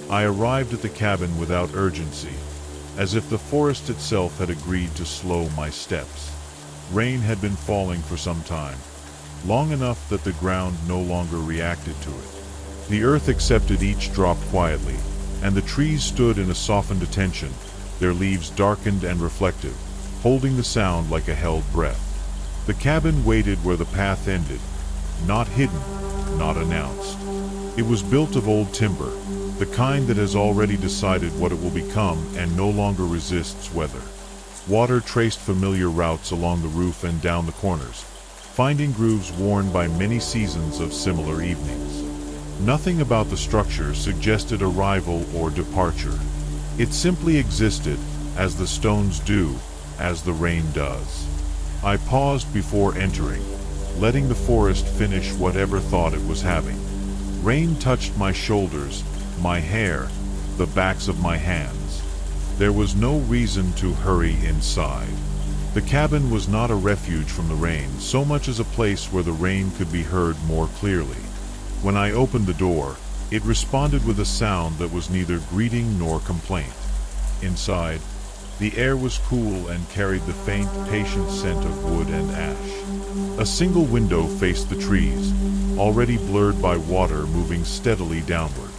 I arrived at the cabin without urgency, as if the forest itself had agreed to slow my steps. Rain had been falling for some time, long enough that the ground no longer reacted to it. The earth accepted each drop quietly, and the trees stood in a softened attention, their leaves darkened and reflective, holding the sound like a held breath. The cabin waited where the path ended, not hidden, not announced. It was built of old timber, the kind that has already decided what it will become and no longer resists weather. Water traced familiar routes along the roof and down the corners, finding grooves worn by many seasons of similar evenings. Nothing about the structure suggested arrival or departure. It simply existed, as the stones do, as the rain does. I paused before entering, letting the forest finish whatever thought it was having. Rain touched my shoulders, my hair, the backs of my hands. There was no reason to hurry inside. The cabin was not a refuge from the rain, so much as a place where the rain could be heard more clearly. When I opened the door, it responded with a sound that was neither greeting nor complaint. Inside, the air was cool and carried the faint, patient scent of wood and ash. A single window faced the trees, already blurred by water moving steadily downward.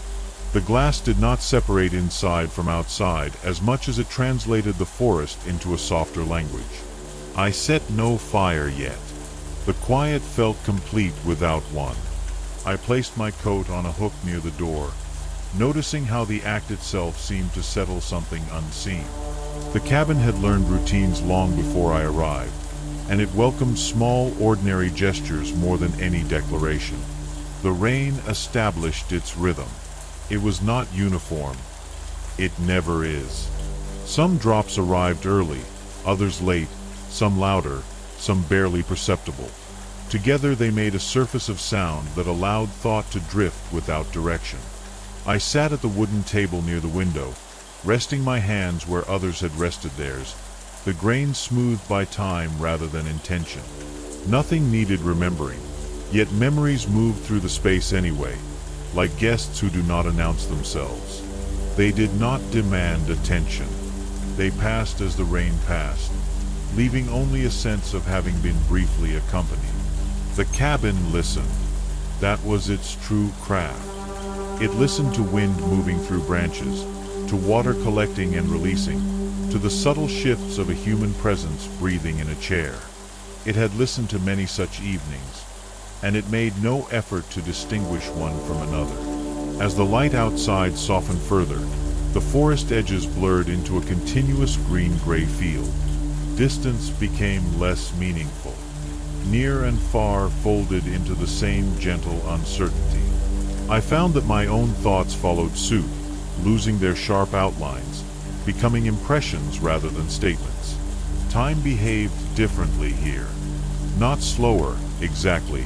The glass did not separate inside from outside as much as it translated the forest into a softer language. I set no fire yet. The quiet felt complete without one. I placed my coat on a hook near the door, noticing how the act itself seemed to settle something unseen. The cabin had learned routines long before I arrived, and it welcomed small, ordinary gestures more than any declaration. The rain established its rhythm. It was not uniform. It never is. Some drops arrived early, others late, some louder, some barely perceptible. Together they made a surface of sound that allowed thought to drift without direction. I sat at the wooden table near the window, resting my hands where others had rested theirs, the grain smoothed by time rather than intention. Nothing needed remembering, yet memories moved through the space anyway, like guests who do not announce themselves. They did not demand attention. They passed as the rain passed, leaving only a sense of having been briefly accompanied. The cabin listened. That was its true craft. It listened to wind moving through branches, to water collecting and releasing, to the subtle shifts of a human presence breathing in a chair. It had listened to many such evenings, and it made no effort to distinguish one from another. As the light outside softened further, the forest edges blurred into a continuous green-gray field. Distance became less meaningful. Near and far folded into the same gentle uncertainty. I found that my own thoughts followed suit, losing their sharp outlines, becoming impressions rather than statements. Time behaved differently here. Not slower, exactly,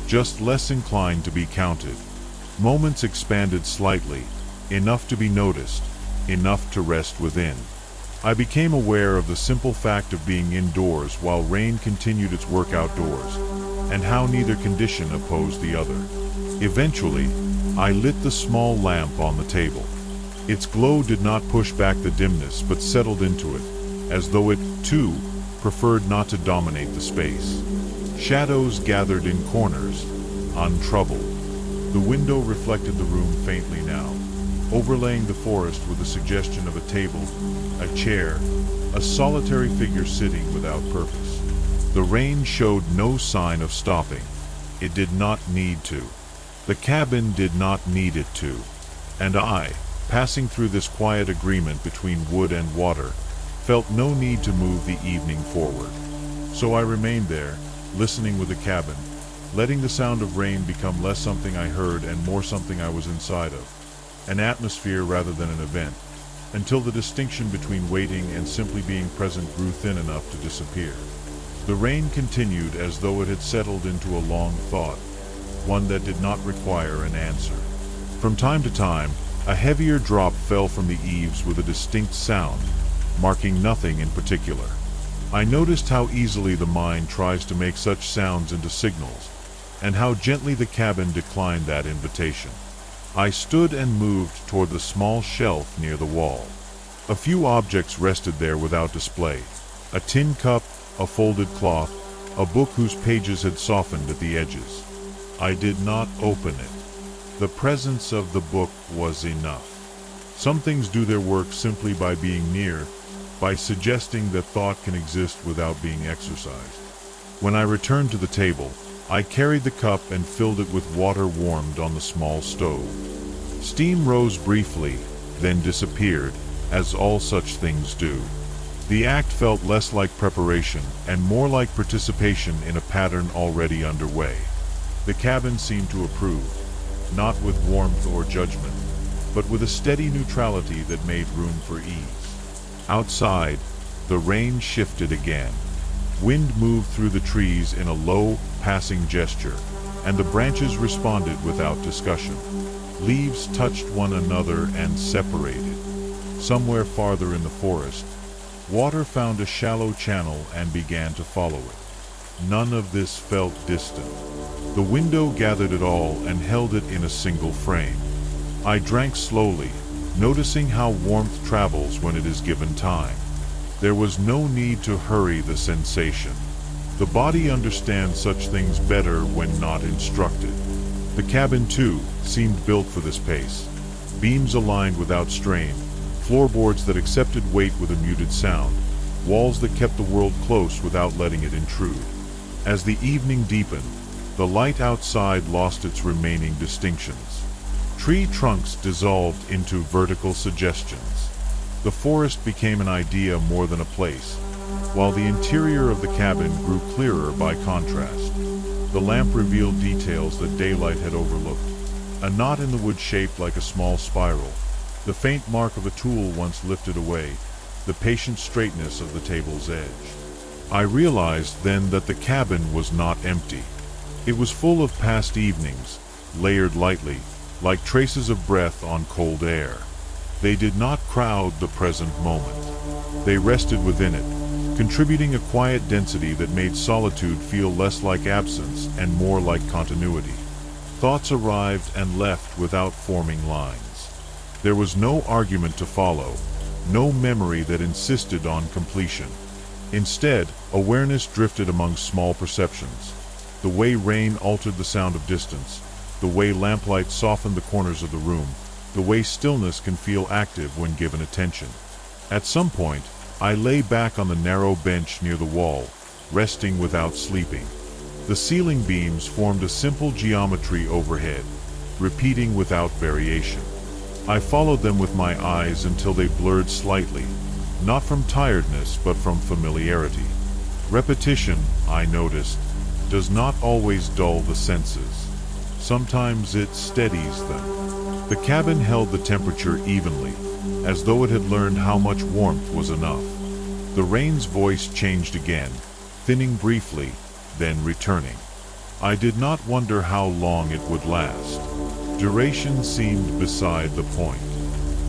just less inclined to be counted. Moments expanded slightly, enough to be noticed, enough to rest within. I became aware of the simple fact of being indoors while rain continued its work outdoors, and how neither condition opposed the other. Eventually, I lit the small lamp on the table. Its glow did not push back the dimness but settled into it, as though it, too, preferred not to dominate the space. Shadows gathered in corners, untroubled. The window reflected the room faintly now, overlaying the forest with a suggestion of a table, a chair, a solitary figure sitting without purpose. The rain showed no sign of stopping. It did not need to. The cabin did not need it to. And I, passing through this quiet agreement between wood and water, felt no need to move the evening forward. So I remained there, listening with the cabin, letting the sound of rain become less something I heard and more something I was inside of. An atmosphere rather than an event, until the distinction between waiting and simply being present grew thin enough to disappear. The rain continued as though it had settled into a long thought, one that did not require an answer. From time to time, a heavier drop fell from the eaves with a distinct sound, marking nothing in particular. I noticed how easily the mind tries to make such sounds into signals, and how gently the cabin declined that invitation. I stood and moved toward the small shelf near the wall. A few objects rested there without display. A tin cup, a folded cloth, a book whose pages had softened at the edges. I did not open it. The presence of the book was enough. Some things do their work simply by being near, by suggesting that thought can exist without being exercised. When I returned to the table, I carried the cup and filled it with water warmed on the small stove. Steam rose briefly, then disappeared, as all such things do. The act felt less like preparation and more like participation in a pattern already underway. The cabin seemed to approve, not with warmth or judgment, but with a steady neutrality that made room for ease. Outside, the rain shifted again. Wind moved through the trees in a low, passing gesture, and the branches responded without discussion. Leaves touched one another and separated. Somewhere farther in the forest, water found a shallow channel and began to follow it. None of this felt distant. The window gathered it all and held it in a single frame. I drank slowly, noticing how warmth travels when it is given time. There was no need to hurry the sensation. The body understands such things better when not instructed. The cabin, too, seemed built for this pace. Beams aligned without strain, floorboards that accepted weight with a muted sound, walls that kept the world close without letting it intrude. As the evening deepened, the light outside lost its remaining distinctions. Tree trunks dissolved into vertical suggestions. The forest became an idea more than a place, while the interior of the cabin grew clearer by contrast. The lamp revealed details that daylight had overlooked. A knot in the wood shaped like a small spiral, the faint mark of a tool once lifted away, the patient straightness of the table's edge. I realized then that the cabin was not empty. It was full of past evenings, layered lightly, like traces of breath on cold air. They did not crowd the present moment. They rested within it, contributing a quiet density that made solitude feel less like absence and more like continuity. Thoughts arrived and left without forming lines. There was no argument to follow, no memory that insisted on completion. Instead, awareness drifted among small perceptions. The way rain altered the sound of distance, the way lamplight softened the corners of the room, the way stillness can feel active when given attention. At some point, I lay back on the narrow bench near the wall, resting without sleeping. The ceiling beams formed a simple geometry overhead, repeating without variation. I followed them with my eyes until they blurred slightly, not from tiredness but from familiarity. Repetition, I noticed, does not always dull the senses. Sometimes it steadies them. The cabin held the temperature evenly, as though it had learned how much warmth was enough. The rain's voice changed again, thinning briefly, then returning. I did not wonder how long it would last. Duration seemed beside the point.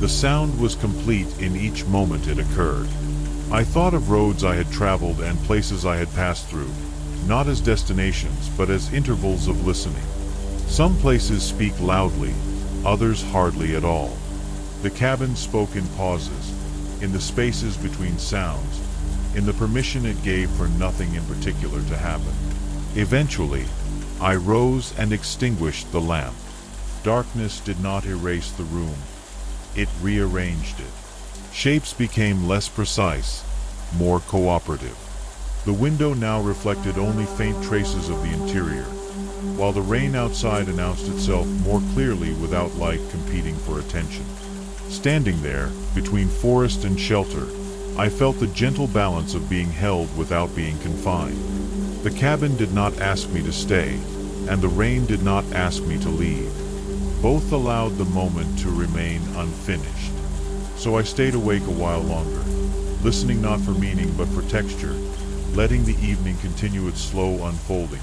The sound was complete in each moment it occurred. I thought of roads I had traveled and places I had passed through, not as destinations but as intervals of listening. Some places speak loudly, others hardly at all. The cabin spoke in pauses, in the spaces between sounds, in the permission it gave for nothing in particular to happen. Eventually, I rose and extinguished the lamp. Darkness did not erase the room. It rearranged it. Shapes became less precise, more cooperative. The window now reflected only faint traces of the interior, while the rain outside announced itself more clearly without light competing for attention. Standing there, between forest and shelter, I felt the gentle balance of being held without being confined. The cabin did not ask me to stay, and the rain did not ask me to leave. Both allowed the moment to remain unfinished. So I stayed awake a while longer, listening not for meaning but for texture, letting the evening continue its slow unfolding,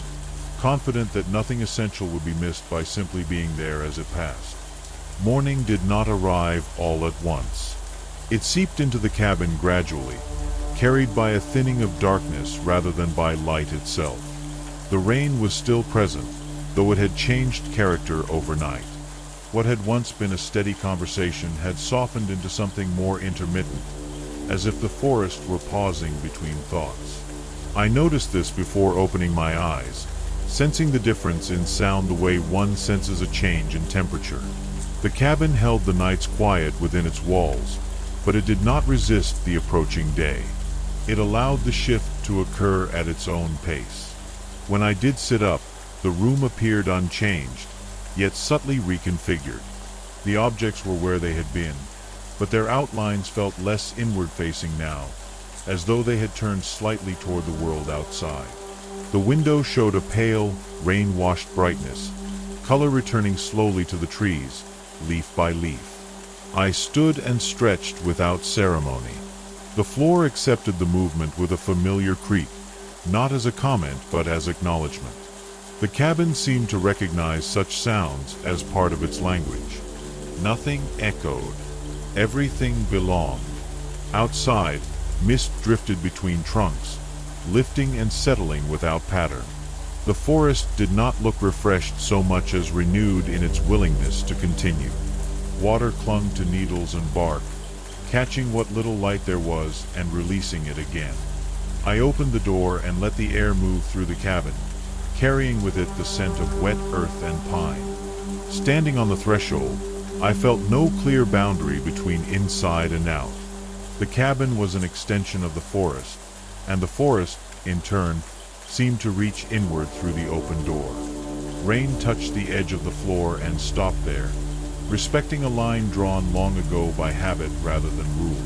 confident that nothing essential would be missed by simply being there as it passed. Morning did not arrive all at once. It seeped into the cabin gradually, carried by a thinning of darkness rather than by light itself. The rain was still present, though it had changed character overnight. What had once been a steady conversation had softened into something more intermittent, as if the forest were pausing between thoughts. I noticed this before opening my eyes, sensing the difference in sound the way one senses a change in temperature. The cabin held the night's quiet within its walls, but it did not resist the approaching day. It allowed the shift to occur at its own pace. When I did sit up, the room appeared unchanged, yet subtly reconfigured. The objects were where they had been, but their outlines felt less inward-facing now, as though they had turned slightly toward the world outside. The window showed a pale, rain-washed brightness, color returning slowly to the trees, leaf by leaf. I stood and stretched without ceremony. The floor accepted the movement with a familiar creak, not as a comment but as acknowledgement. The cabin seemed to recognize such sounds as part of its language. Nothing echoed. Everything belonged. Outside, mist drifted between trunks, lifting and settling without pattern. The forest did not look refreshed so much as renewed in its willingness to continue. Water clung to needles and bark, catching what little light there was and releasing it again. I opened the door and let the air move through the cabin, carrying with it the scent of wet earth and pine. Standing on the threshold, I felt no clear boundary between inside and out. The cabin was an extension of the forest, and the forest, in turn, seemed to reach inward through the open door. Rain touched the edge of the floor and stopped there, respecting a line drawn long ago by habit rather than rule.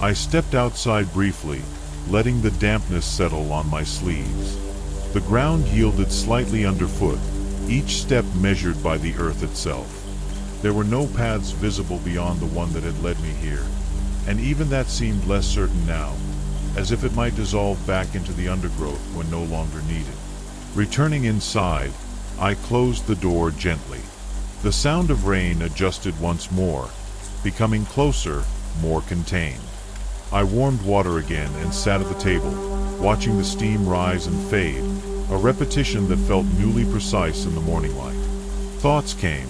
I stepped outside briefly, letting the dampness settle on my sleeves. The ground yielded slightly underfoot, each step measured by the earth itself. There were no paths visible beyond the one that had led me here, and even that seemed less certain now, as if it might dissolve back into the undergrowth when no longer needed. Returning inside, I closed the door gently. The sound of rain adjusted once more, becoming closer, more contained. I warmed water again and sat at the table, watching the steam rise and fade, a repetition that felt newly precise in the morning light. Thoughts came,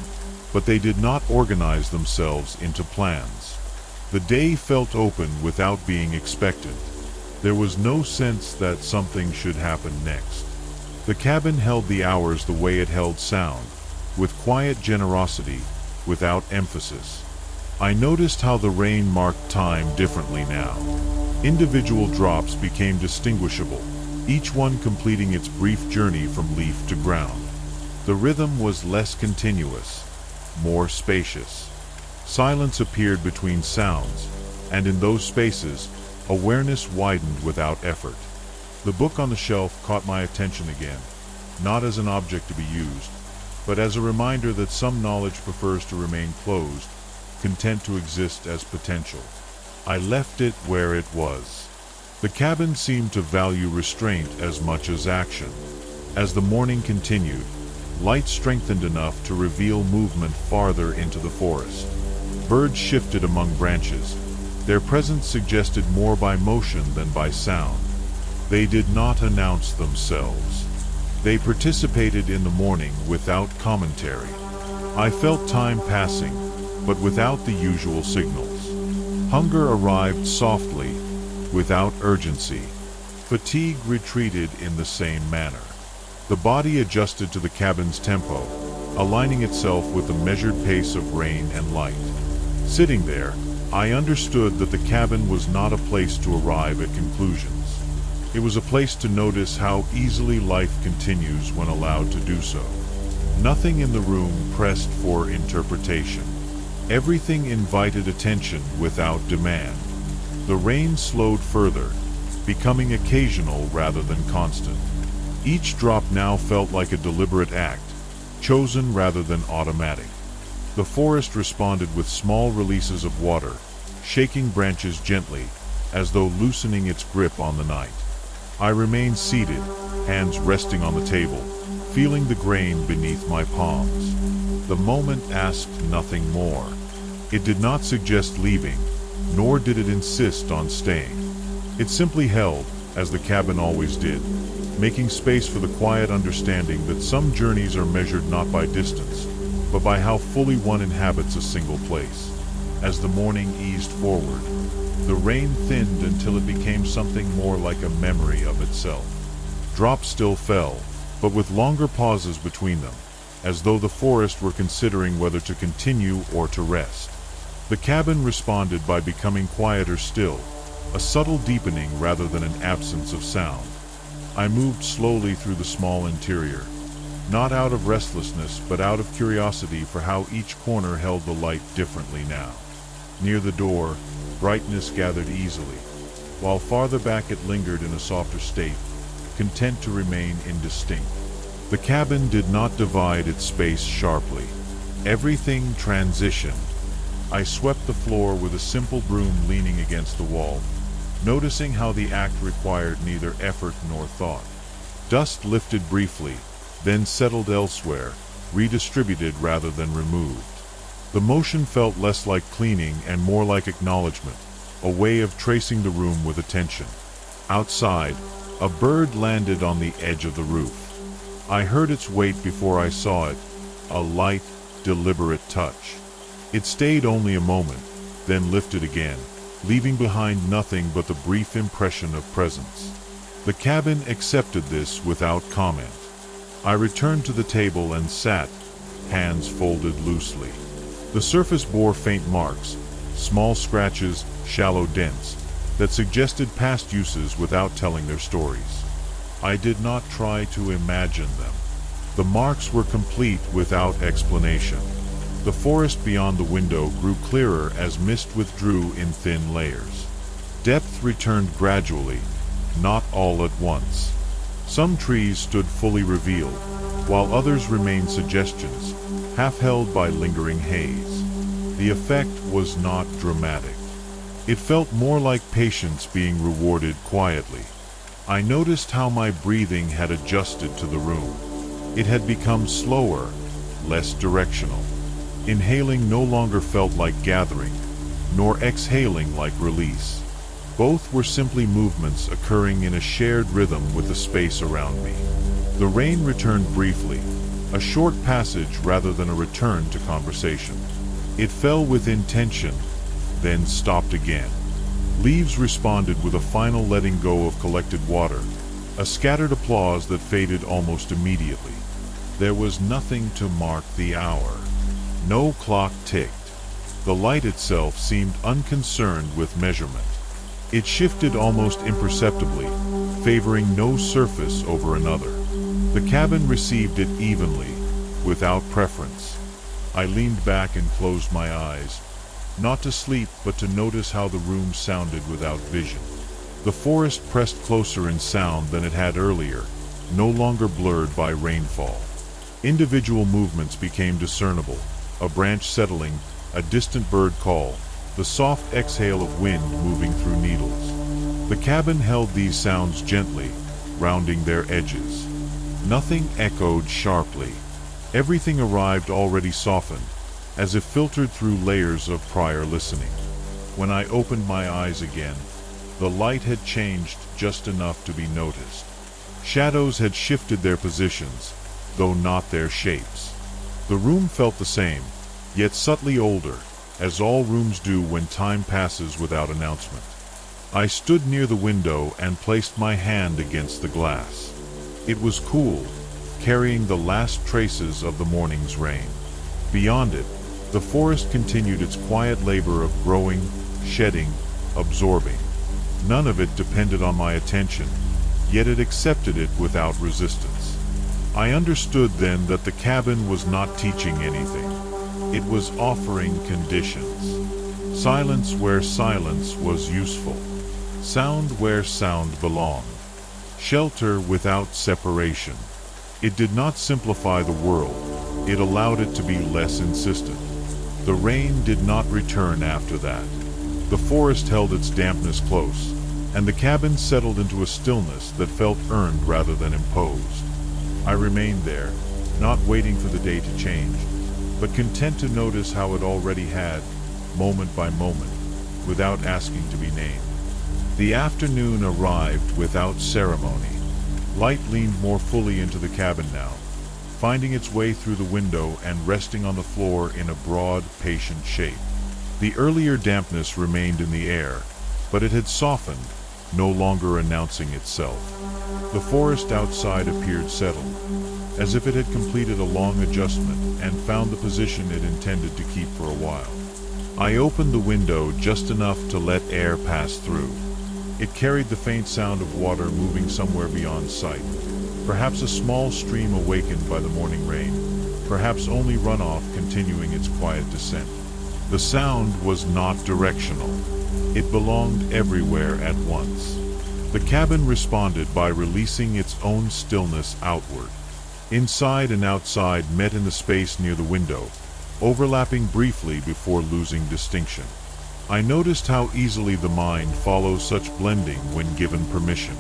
but they did not organize themselves into plans. The day felt open without being expected. There was no sense that something should happen next. The cabin held the hours the way it held sound, with quiet generosity, without emphasis. I noticed how the rain marked time differently now. Individual drops became distinguishable, each one completing its brief journey from leaf to ground. The rhythm was less continuous, more spacious. Silence appeared between sounds, and in those spaces, awareness widened without effort. The book on the shelf caught my attention again, not as an object to be used, but as a reminder that some knowledge prefers to remain closed, content to exist as potential. I left it where it was. The cabin seemed to value restraint as much as action. As the morning continued, light strengthened enough to reveal movement farther into the forest. Birds shifted among branches. Their presence suggested more by motion than by sound. They did not announce themselves. They participated in the morning without commentary. I felt time passing, but without the usual signals. Hunger arrived softly, without urgency. Fatigue retreated in the same manner. The body adjusted to the cabin's tempo, aligning itself with the measured pace of rain and light. Sitting there, I understood that the cabin was not a place to arrive at conclusions. It was a place to notice how easily life continues when allowed to do so. Nothing in the room pressed for interpretation. Everything invited attention without demand. The rain slowed further, becoming occasional rather than constant. Each drop now felt like a deliberate act, chosen rather than automatic. The forest responded with small releases of water, shaking branches gently, as though loosening its grip on the night. I remained seated, hands resting on the table, feeling the grain beneath my palms. The moment asked nothing more. It did not suggest leaving, nor did it insist on staying. It simply held, as the cabin always did, making space for the quiet understanding that some journeys are measured not by distance, but by how fully one inhabits a single place. As the morning eased forward, the rain thinned until it became something more like a memory of itself. Drops still fell, but with longer pauses between them, as though the forest were considering whether to continue or to rest. The cabin responded by becoming quieter still, a subtle deepening rather than an absence of sound. I moved slowly through the small interior, not out of restlessness but out of curiosity for how each corner held the light differently now. Near the door, brightness gathered easily, while farther back it lingered in a softer state, content to remain indistinct. The cabin did not divide its space sharply. Everything transitioned. I swept the floor with a simple broom leaning against the wall, noticing how the act required neither effort nor thought. Dust lifted briefly, then settled elsewhere, redistributed rather than removed. The motion felt less like cleaning and more like acknowledgement, a way of tracing the room with attention. Outside, a bird landed on the edge of the roof. I heard its weight before I saw it, a light, deliberate touch. It stayed only a moment, then lifted again, leaving behind nothing but the brief impression of presence. The cabin accepted this without comment. I returned to the table and sat, hands folded loosely. The surface bore faint marks, small scratches, shallow dents, that suggested past uses without telling their stories. I did not try to imagine them. The marks were complete without explanation. The forest beyond the window grew clearer as mist withdrew in thin layers. Depth returned gradually, not all at once. Some trees stood fully revealed, while others remained suggestions, half held by lingering haze. The effect was not dramatic. It felt more like patience being rewarded quietly. I noticed how my breathing had adjusted to the room. It had become slower, less directional. Inhaling no longer felt like gathering, nor exhaling like release. Both were simply movements occurring in a shared rhythm with the space around me. The rain returned briefly, a short passage rather than a return to conversation. It fell with intention, then stopped again. Leaves responded with a final letting go of collected water, a scattered applause that faded almost immediately. There was nothing to mark the hour. No clock ticked. The light itself seemed unconcerned with measurement. It shifted almost imperceptibly, favoring no surface over another. The cabin received it evenly, without preference. I leaned back and closed my eyes, not to sleep but to notice how the room sounded without vision. The forest pressed closer in sound than it had earlier, no longer blurred by rainfall. Individual movements became discernible, a branch settling, a distant bird call, the soft exhale of wind moving through needles. The cabin held these sounds gently, rounding their edges. Nothing echoed sharply. Everything arrived already softened, as if filtered through layers of prior listening. When I opened my eyes again, the light had changed just enough to be noticed. Shadows had shifted their positions, though not their shapes. The room felt the same, yet subtly older, as all rooms do when time passes without announcement. I stood near the window and placed my hand against the glass. It was cool, carrying the last traces of the morning's rain. Beyond it, the forest continued its quiet labor of growing, shedding, absorbing. None of it depended on my attention, yet it accepted it without resistance. I understood then that the cabin was not teaching anything. It was offering conditions. Silence where silence was useful. Sound where sound belonged. Shelter without separation. It did not simplify the world. It allowed it to be less insistent. The rain did not return after that. The forest held its dampness close, and the cabin settled into a stillness that felt earned rather than imposed. I remained there, not waiting for the day to change, but content to notice how it already had, moment by moment, without asking to be named. The afternoon arrived without ceremony. Light leaned more fully into the cabin now, finding its way through the window and resting on the floor in a broad, patient shape. The earlier dampness remained in the air, but it had softened, no longer announcing itself. The forest outside appeared settled, as if it had completed a long adjustment and found the position it intended to keep for a while. I opened the window just enough to let air pass through. It carried the faint sound of water moving somewhere beyond sight. Perhaps a small stream awakened by the morning rain, perhaps only runoff continuing its quiet descent. The sound was not directional. It belonged everywhere at once. The cabin responded by releasing its own stillness outward. Inside and outside met in the space near the window, overlapping briefly before losing distinction. I noticed how easily the mind follows such blending when given permission.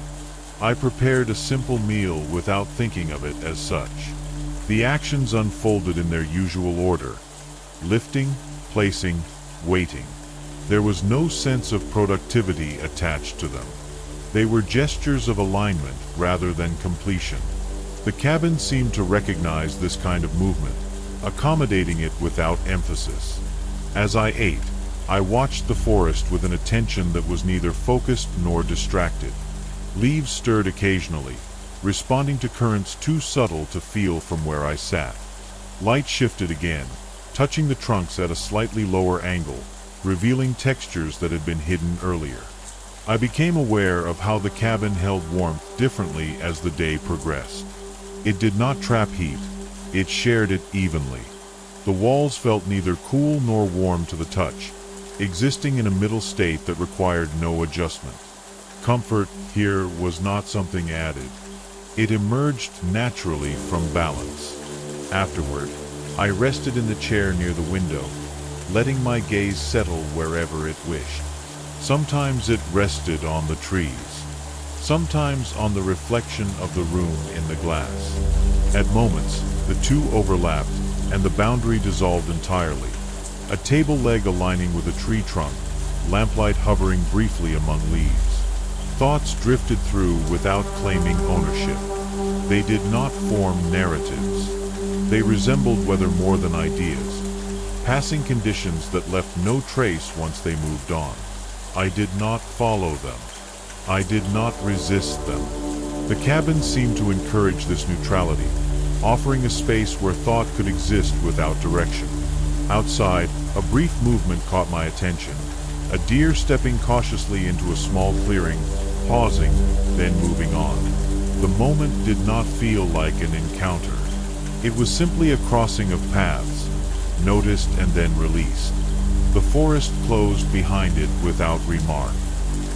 I prepared a simple meal without thinking of it as such. The actions unfolded in their usual order: lifting, placing, waiting. There was no sense of productivity attached to them. They were gestures of alignment rather than completion. The cabin seemed to recognize this kind of movement, accommodating it without emphasis. As I ate, I watched the forest with an attention that was neither focused nor distracted. Leaves stirred occasionally, responding to currents too subtle to feel from where I sat. Light shifted again, touching the trunks at a slightly lower angle, revealing textures that had been hidden earlier. I became aware of how the cabin held warmth differently as the day progressed. It did not trap heat, it shared it evenly. The walls felt neither cool nor warm to the touch, existing in a middle state that required no adjustment. Comfort here was not something added. It emerged naturally from balance. Afterward, I rested in the chair near the window, letting my gaze settle wherever it wished. Sometimes it rested on the trees, sometimes on the reflection of the room in the glass. At moments, the two overlapped, and the boundary dissolved entirely. A table leg aligning with a tree trunk, lamplight hovering briefly among leaves. Thoughts drifted through without claiming ownership. They did not form narratives. They resembled weather more than ideas, passing conditions that left no trace once they moved on. I did not follow them. I did not resist them. The cabin seemed to encourage this neutrality, offering a space where thought could exist without direction. Outside, a brief movement caught my attention. A deer stepping cautiously into a small clearing, pausing, then moving on. The moment did not feel like an encounter. It was simply a crossing of paths, noticed and then released. The forest closed behind it without remark.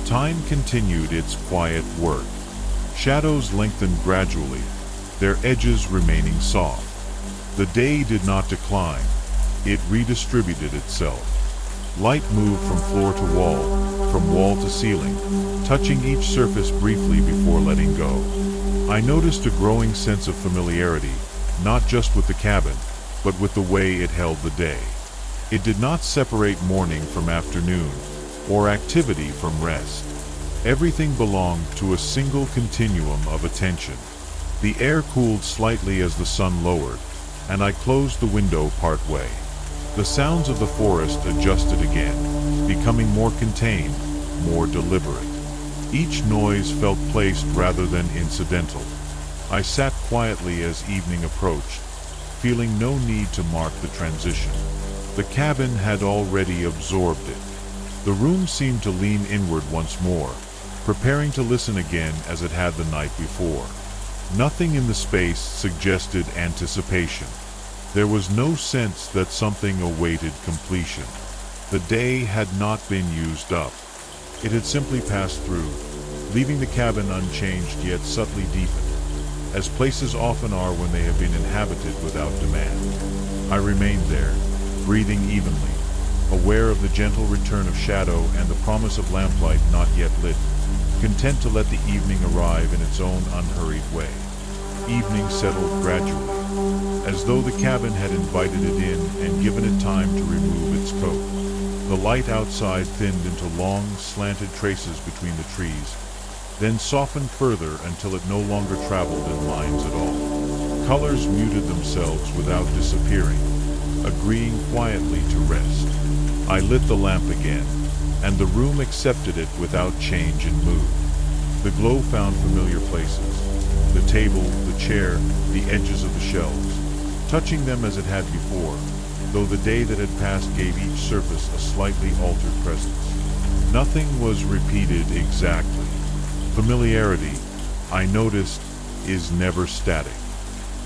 Time continued its quiet work. Shadows lengthened gradually, their edges remaining soft. The day did not decline. It redistributed itself. Light moved from floor to wall, from wall to ceiling, touching each surface briefly before letting go. I noticed a growing sense of familiarity, not just with the cabin, but with the way it held the day. It did not separate morning from afternoon, or activity from rest. Everything belonged to a single continuum of attention. The air cooled slightly as the sun lowered, and I closed the window partway. The sounds of the forest adjusted again, becoming more contained, more deliberate. Each noise felt placed rather than incidental. I sat quietly as evening approached, feeling no need to mark the transition. The cabin had already absorbed it. The room seemed to lean inward once more, preparing to listen again as it had the night before. Nothing in the space suggested anticipation. There was no sense that something awaited completion. The day had not been used up. It had simply passed through, leaving the cabin unchanged yet subtly deepened, as places often are when they have been inhabited without demand. I remained there, breathing evenly, aware of the gentle return of shadow and the promise of lamplight not yet lit, content to let the evening arrive in its own unhurried way. Evening settled gradually, as though the cabin had invited it in and given it time to remove its coat. The light outside thinned into long, slanted traces between the trees, then softened further until it no longer traveled in lines at all. colors muted themselves without disappearing, agreeing quietly to rest. I lit the lamp again, and the room accepted it without change in mood. The glow found familiar places: the table, the chair, the edges of the shelves, touching them as it had before, though the day that had passed gave each surface a slightly altered presence. Nothing was repeated exactly. Familiarity, I noticed, is never static.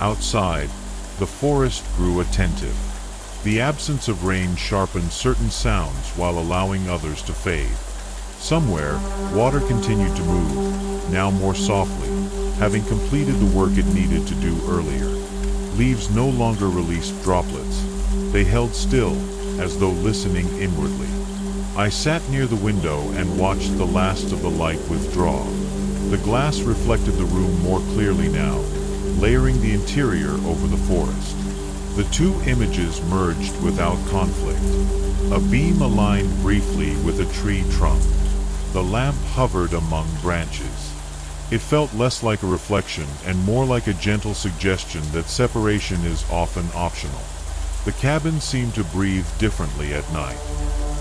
Outside, the forest grew attentive. The absence of rain sharpened certain sounds while allowing others to fade. Somewhere, water continued to move, now more softly, having completed the work it needed to do earlier. Leaves no longer released droplets. They held still, as though listening inwardly. I sat near the window and watched the last of the light withdraw. The glass reflected the room more clearly now, layering the interior over the forest. The two images merged without conflict. A beam aligned briefly with a tree trunk. The lamp hovered among branches. It felt less like a reflection and more like a gentle suggestion that separation is often optional. The cabin seemed to breathe differently at night.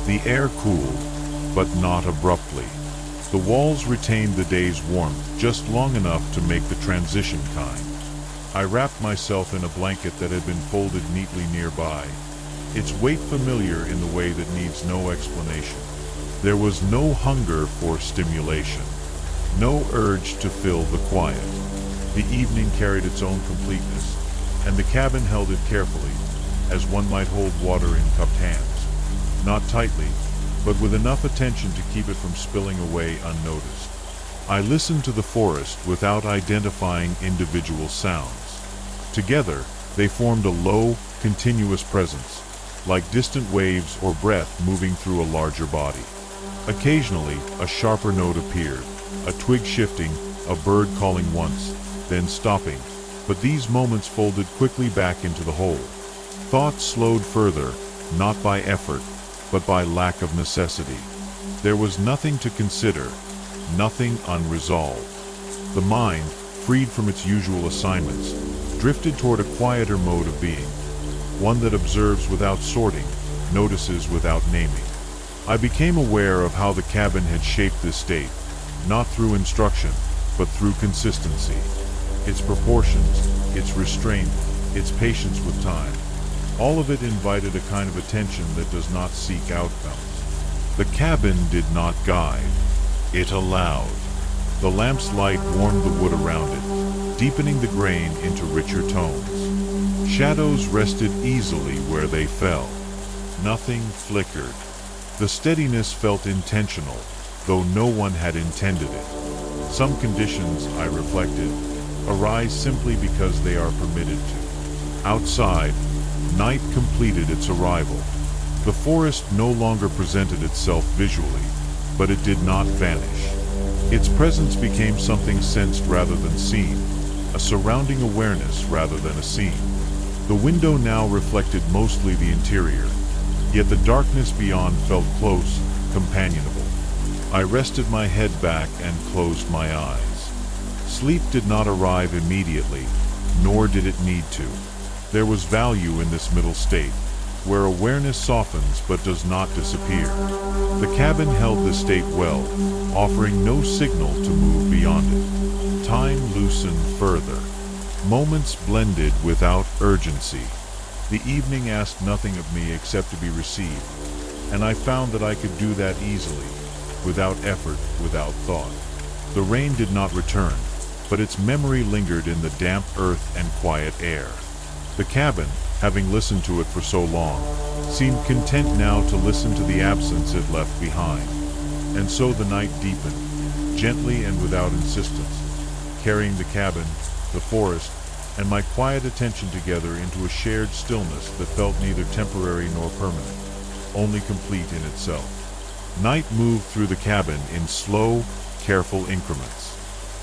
The air cooled, but not abruptly. The walls retained the day's warmth just long enough to make the transition kind. I wrapped myself in a blanket that had been folded neatly nearby, its weight familiar in the way that needs no explanation. There was no hunger for stimulation, no urge to fill the quiet. The evening carried its own completeness, and the cabin held it carefully, as one might hold water in cupped hands. Not tightly, but with enough attention to keep it from spilling away unnoticed. I listened to the forest without identifying individual sounds. Together, they formed a low, continuous presence, like distant waves or breath moving through a larger body. Occasionally, a sharper note appeared, a twig shifting, a bird calling once, then stopping, but these moments folded quickly back into the whole. Thought slowed further, not by effort, but by lack of necessity. There was nothing to consider, nothing unresolved. The mind, freed from its usual assignments, drifted toward a quieter mode of being, one that observes without sorting, notices without naming. I became aware of how the cabin had shaped this state, not through instruction, but through consistency. Its proportions, its restraint, its patience with time. All of it invited a kind of attention that does not seek outcomes. The cabin did not guide. It allowed. The lamp's light warmed the wood around it, deepening the grain into richer tones. Shadows rested easily where they fell. Nothing flickered. The steadiness felt intentional, though no one had intended it. Some conditions, I reflected, arise simply because they are permitted to. Outside, night completed its arrival. The forest no longer presented itself visually, but it did not vanish. Its presence became something sensed rather than seen, a surrounding awareness rather than a scene. The window now reflected mostly the interior, yet the darkness beyond felt close, companionable. I rested my head back and closed my eyes. Sleep did not arrive immediately, nor did it need to. There was value in this middle state, where awareness softens but does not disappear. The cabin held this state well, offering no signal to move beyond it. Time loosened further. Moments blended without urgency. The evening asked nothing of me except to be received, and I found that I could do that easily, without effort, without thought. The rain did not return, but its memory lingered in the damp earth and quiet air. The cabin, having listened to it for so long, seemed content now to listen to the absence it left behind. And so the night deepened, gently and without insistence, carrying the cabin, the forest, and my quiet attention together into a shared stillness that felt neither temporary nor permanent, only complete in itself. Night moved through the cabin in slow, careful increments.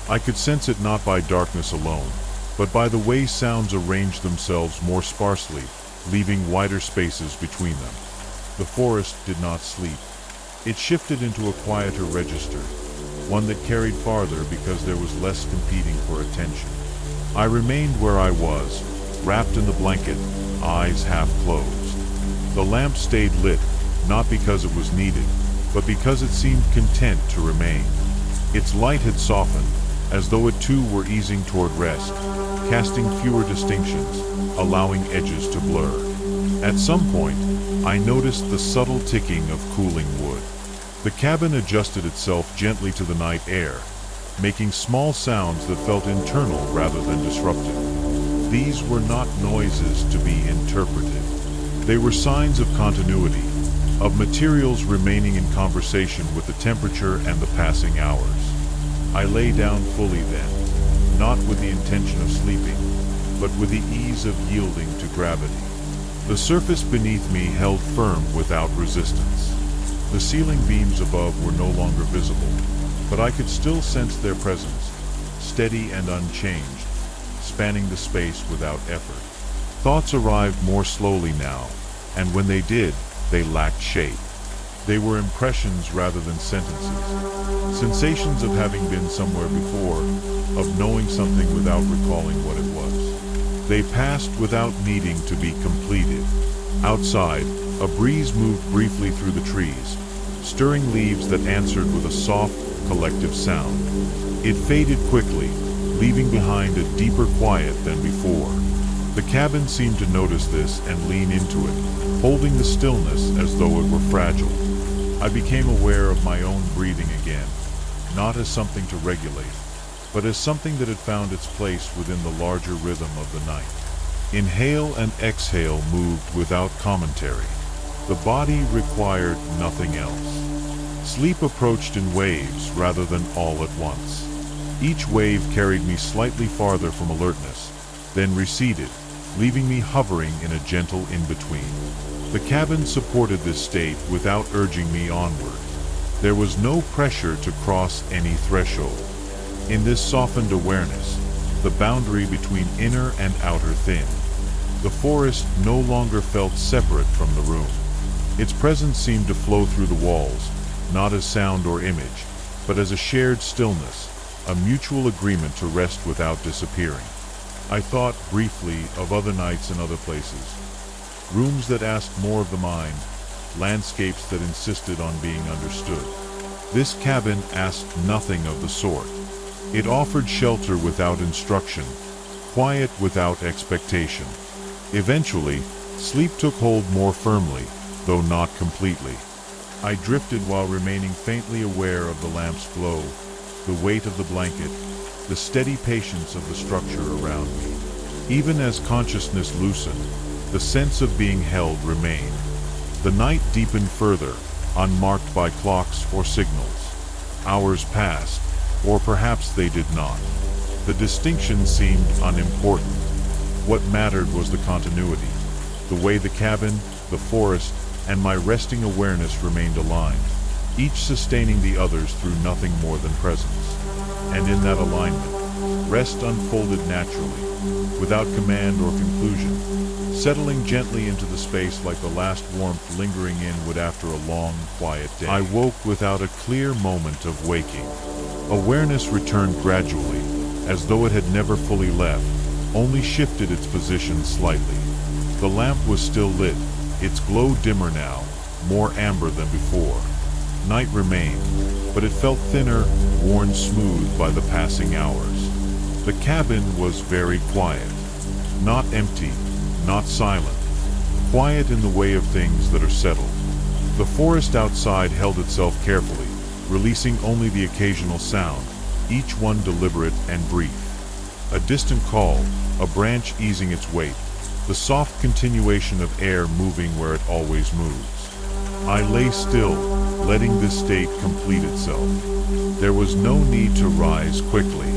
I could sense it not by darkness alone, but by the way sounds arranged themselves more sparsely, leaving wider spaces between them. The forest did not sleep. It shifted into a quieter register, one that carried farther because there was less competing for attention. I remained where I was, wrapped in the blanket, eyes half closed. The lamp stayed lit, not because it was needed, but because it seemed content to remain. Its light had softened, as though it too were easing toward rest, casting fewer distinctions, allowing edges to blur. At some point, I noticed the subtle ticking of cooling wood. The cabin adjusted itself gently to the night air, making small sounds that felt internal rather than disruptive. These were not noises to be interpreted. They were signs of continuity, of materials remaining in conversation with the temperature and the passing hours. I lay down fully then, not with the intention of sleeping, but with the ease of yielding to gravity. The surface beneath me held firm without resistance. The ceiling beams above were no longer visible, but I could still sense their presence, steady and unchanged, spanning the space without effort. Thoughts arrived more slowly now, and when they did, they lacked shape. They were impressions rather than sentences, sensations of having been somewhere before, of knowing something without recalling what it was. They passed without needing to be completed. Outside, a breeze moved briefly through the trees, stirring leaves that answered with a soft, collective sound. It faded quickly, leaving behind a deeper quiet than before. The cabin seemed to notice this and lean into it, holding the stillness as though it were fragile. I became aware of my own breathing again, not as something to regulate, but as something that had found its place within the larger rhythm of the night. Inhale and exhale moved without commentary. The body required nothing else. Sleep approached in waves rather than all at once. Each wave carried me slightly farther from alertness, then receded, leaving me hovering in a gentle in-between. The cabin supported this state without urging me onward. There was no pressure to cross any threshold. In this softened awareness, the boundary between inner and outer thinned. The forest no longer felt separate from the room. Its presence seemed to flow through the walls, not as sound or image, but as a shared stillness, a mutual agreement to rest without disappearing. I thought briefly of other nights in other places. Rooms that asked more of the mind, landscapes that insisted on being understood. This cabin asked nothing of the sort. It offered shelter without instruction, quiet without expectation. Eventually, sleep took hold more firmly, though not completely. I drifted while remaining faintly aware of the lamp's glow, the weight of the blanket, the steady patience of the structure around me. Even as consciousness loosened, the sense of being held remained. The night deepened further, unmarked by clocks or signals. Hours passed, or perhaps they did not. The distinction seemed unimportant. What mattered was the continuity, the way the cabin, the forest, and my resting awareness remained aligned, each sustaining the others through nothing more than presence. And in that alignment, rest unfolded naturally, without command or conclusion, settling gently into the space like the last warmth lingering inward after a long, quiet day. I woke without a clear moment of waking. Awareness returned gradually, as though it had never fully left, only shifted its position slightly. The lamp was still lit, its glow dimmer now, more amber than before. Night remained, but it felt thinner, worn smooth by the passing hours. The cabin was very quiet. Not empty, not silent. Quiet in the way of things that are settled. The forest outside held itself carefully, releasing only the occasional sound, each one deliberate and brief. A distant call, a branch easing its weight, the soft continuation of air moving where it always moves. I lay still, letting this state complete itself. There was no need to rise quickly.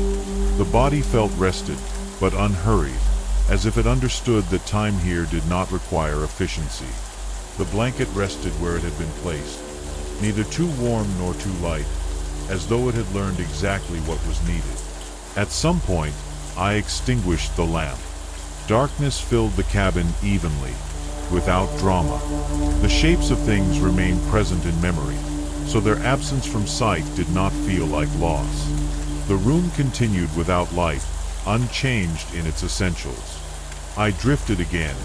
The body felt rested, but unhurried, as if it understood that time here did not require efficiency. The blanket rested where it had been placed, neither too warm nor too light, as though it had learned exactly what was needed. At some point, I extinguished the lamp. Darkness filled the cabin evenly, without drama. The shapes of things remained present in memory, so their absence from sight did not feel like loss. The room continued without light, unchanged in its essentials. I drifted again,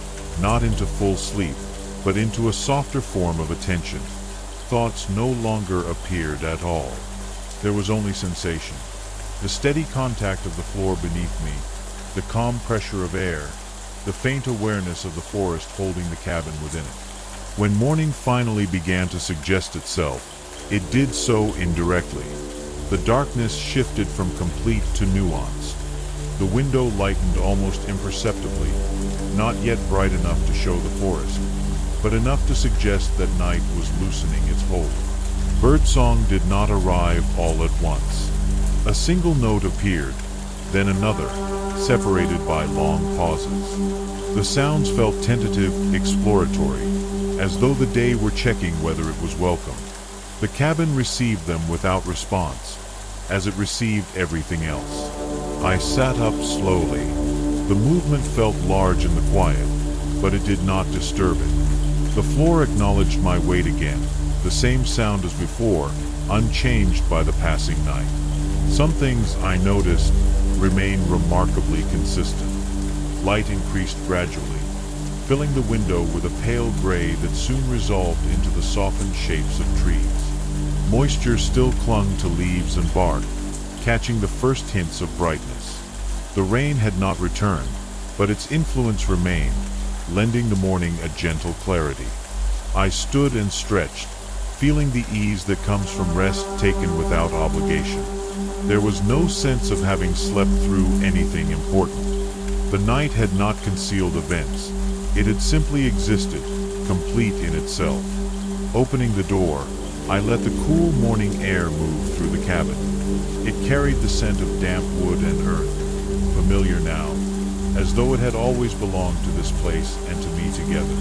not into full sleep, but into a softer form of attention. Thoughts no longer appeared at all. There was only sensation. The steady contact of the floor beneath me, the calm pressure of air, the faint awareness of the forest holding the cabin within it. When morning finally began to suggest itself, it did so indirectly. The darkness shifted from complete to nuanced. The window lightened almost imperceptibly, not yet bright enough to show the forest, but enough to suggest that night was loosening its hold. Birdsong did not arrive all at once. A single note appeared, then another, separated by long pauses. The sounds felt tentative, exploratory, as though the day were checking whether it was welcome. The cabin received them without response, as it received everything else. I sat up slowly. The movement felt large in the quiet, but it did not disturb it. The floor acknowledged my weight again, the same sound as before, unchanged by the passing night. Some things, I noticed, remained remarkably consistent. Light increased gradually, filling the window with a pale gray that soon resolved into the softened shapes of trees. Moisture still clung to leaves and bark, catching the first hints of brightness. The rain had not returned, but its influence remained, lending the morning a gentle clarity. I stood and stretched, feeling the ease that comes from rest taken without obligation. There was no sense of having slept through anything important. The night had not concealed events. It had simply existed, complete in itself. Opening the door, I let the cool morning air move through the cabin. It carried the scent of damp wood and earth, familiar now, as though it had always belonged to this place and to me together.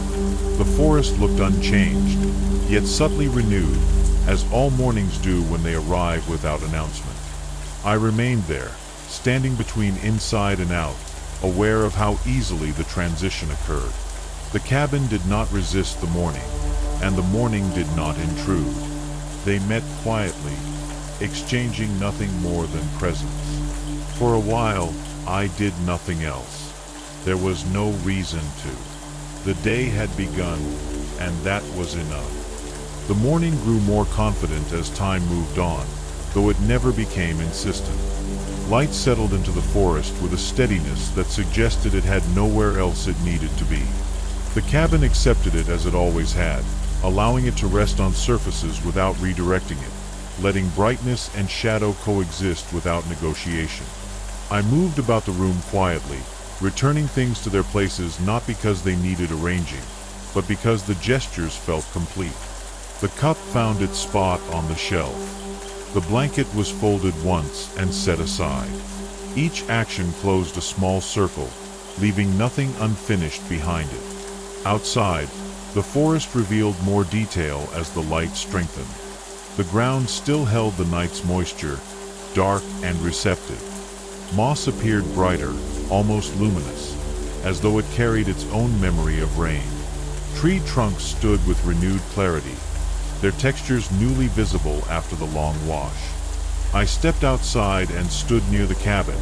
The forest looked unchanged, yet subtly renewed, as all mornings do when they arrive without announcement. I remained there, standing between inside and out, aware of how easily the transition occurred. The cabin did not resist the morning, and the morning did not intrude. They met quietly, exchanging nothing more than presence. For a while, I did nothing else. There was no reason to. The day had begun, and that was enough. The morning grew more confident as time moved on, though it never became insistent. Light settled into the forest with a steadiness that suggested it had nowhere else it needed to be. The cabin accepted it as it always had, allowing it to rest on surfaces without redirecting it, letting brightness and shadow coexist without negotiation. I moved about the room quietly, returning things to their places not because they needed arranging, but because the gestures felt complete. The cup found its spot on the shelf. The blanket was folded once and set aside. Each action closed a small circle, leaving nothing unfinished behind it. Outside, the forest revealed more detail as the light strengthened. The ground still held the night's moisture, dark and receptive. Moss appeared brighter, almost luminous, as though it carried its own memory of rain. Tree trunks stood with renewed clarity, their textures newly visible after the long wash. I stepped outside and stood near the cabin,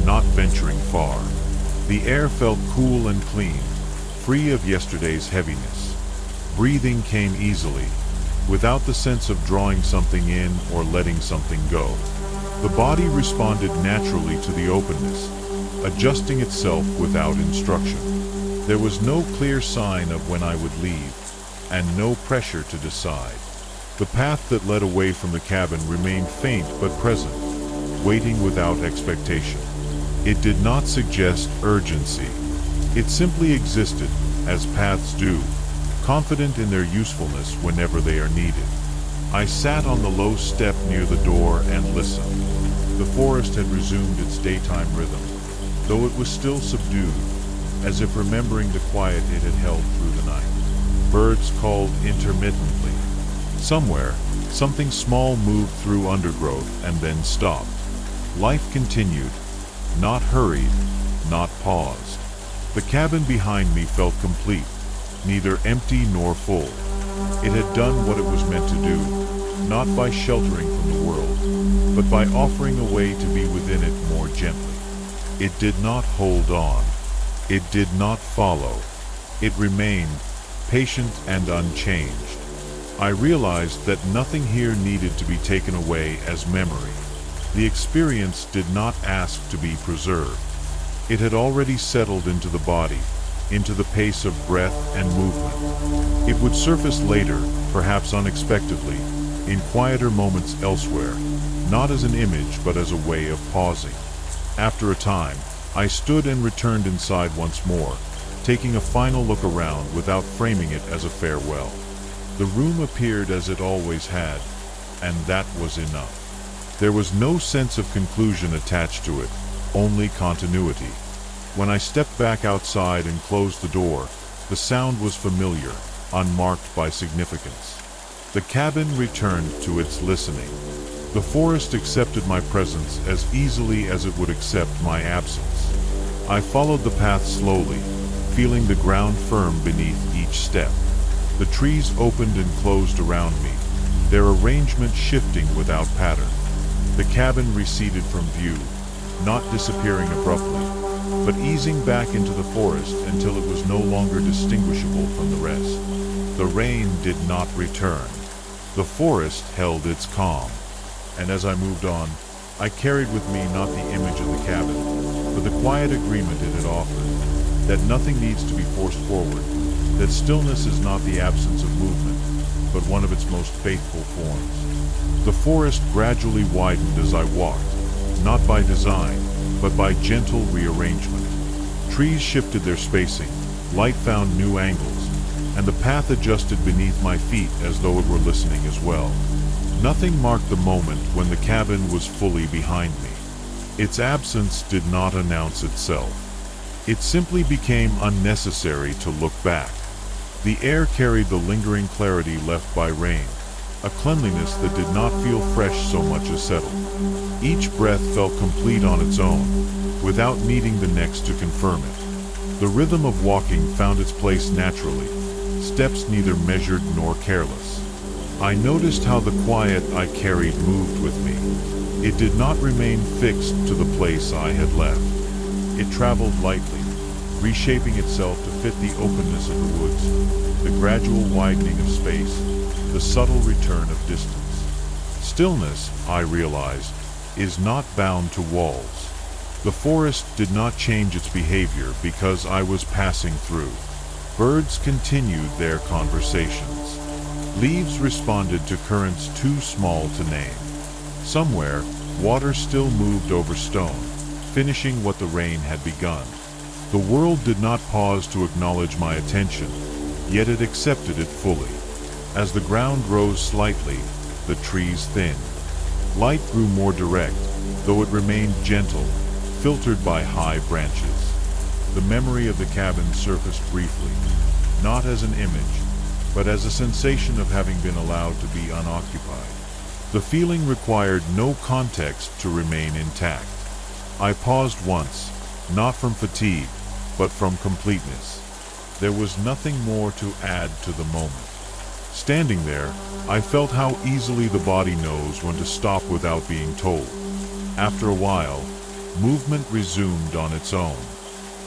not venturing far. The air felt cool and clean, free of yesterday's heaviness. Breathing came easily, without the sense of drawing something in or letting something go. The body responded naturally to the openness, adjusting itself without instruction. There was no clear sign of when I would leave, and no pressure to decide. The path that led away from the cabin remained faint but present, waiting without expectation. It did not suggest urgency. It simply existed, as paths do, confident in their usefulness whenever they are needed. I sat on the low step near the door and listened. The forest had resumed its daytime rhythm, though it was still subdued, as if remembering the quiet it had held through the night. Birds called intermittently. Somewhere, something small moved through undergrowth and then stopped. Life continued, not hurried, not paused. The cabin behind me felt complete, neither empty nor full. It had done what it was meant to do, not by sheltering from the world, but by offering a way to be within it more gently. It did not hold on. It did not follow. It remained, patient and unchanged. I realized that nothing here needed to be taken away as memory. The experience did not ask to be preserved. It had already settled into the body, into the pace of breath and movement. It would surface later, perhaps unexpectedly, in quieter moments elsewhere, not as an image but as a way of pausing. After a time, I stood and returned inside once more, taking a final look around without framing it as a farewell. The room appeared as it always had, and that was enough. There was no sense of conclusion attached to it, only continuity. When I stepped back outside and closed the door, the sound was familiar, unmarked by significance. The cabin returned to its listening. The forest accepted my presence as easily as it would accept my absence. I followed the path slowly, feeling the ground firm beneath each step. The trees opened and closed around me, their arrangement shifting without pattern. The cabin receded from view, not disappearing abruptly, but easing back into the forest until it was no longer distinguishable from the rest. The rain did not return. The forest held its calm, and as I moved on, I carried with me not the image of the cabin, but the quiet agreement it had offered, that nothing needs to be forced forward, that stillness is not the absence of movement, but one of its most faithful forms. The forest gradually widened as I walked, not by design, but by gentle rearrangement. Trees shifted their spacing, light found new angles, and the path adjusted beneath my feet as though it were listening as well. Nothing marked the moment when the cabin was fully behind me. Its absence did not announce itself. It simply became unnecessary to look back. The air carried the lingering clarity left by rain, a cleanliness that did not feel fresh so much as settled. Each breath felt complete on its own, without needing the next to confirm it. The rhythm of walking found its place naturally, steps neither measured nor careless. I noticed how the quiet I carried moved with me. It did not remain fixed to the place I had left. It traveled lightly, reshaping itself to fit the openness of the woods, the gradual widening of space, the subtle return of distance. Stillness, I realized, is not bound to walls. The forest did not change its behavior because I was passing through. Birds continued their conversations. Leaves responded to currents too small to name. Somewhere, water still moved over stone, finishing what the rain had begun. The world did not pause to acknowledge my attention, yet it accepted it fully. As the ground rose slightly, the trees thinned. Light grew more direct, though it remained gentle, filtered by high branches. The memory of the cabin surfaced briefly, not as an image, but as a sensation of having been allowed to be unoccupied. The feeling required no context to remain intact. I paused once, not from fatigue, but from completeness. There was nothing more to add to the moment. Standing there, I felt how easily the body knows when to stop without being told. After a while, movement resumed on its own.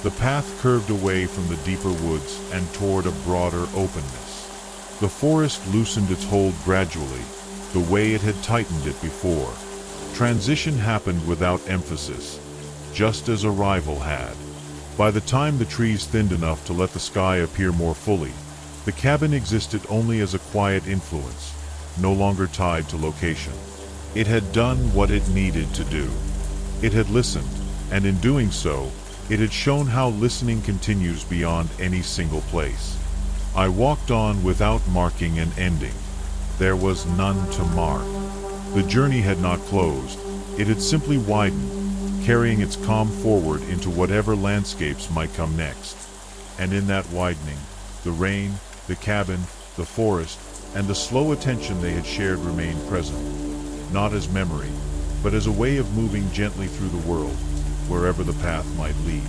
The path curved away from the deeper woods and toward a broader openness. The forest loosened its hold gradually, the way it had tightened it before. Transition happened without emphasis, just as arrival had. By the time the trees thinned enough to let the sky appear more fully, the cabin existed only as a quiet influence, no longer tied to location. It had done what it needed to do. It had listened, and in doing so, it had shown how listening continues beyond any single place. I walked on without marking an ending. There was none to mark. The journey had not closed. It had simply widened, carrying its calm forward into whatever landscapes might come next. And in that widening, the rain, the cabin, the forest, and the slow attention they had shared remained present, not as memory, but as a way of moving gently through the world, wherever the path might lead.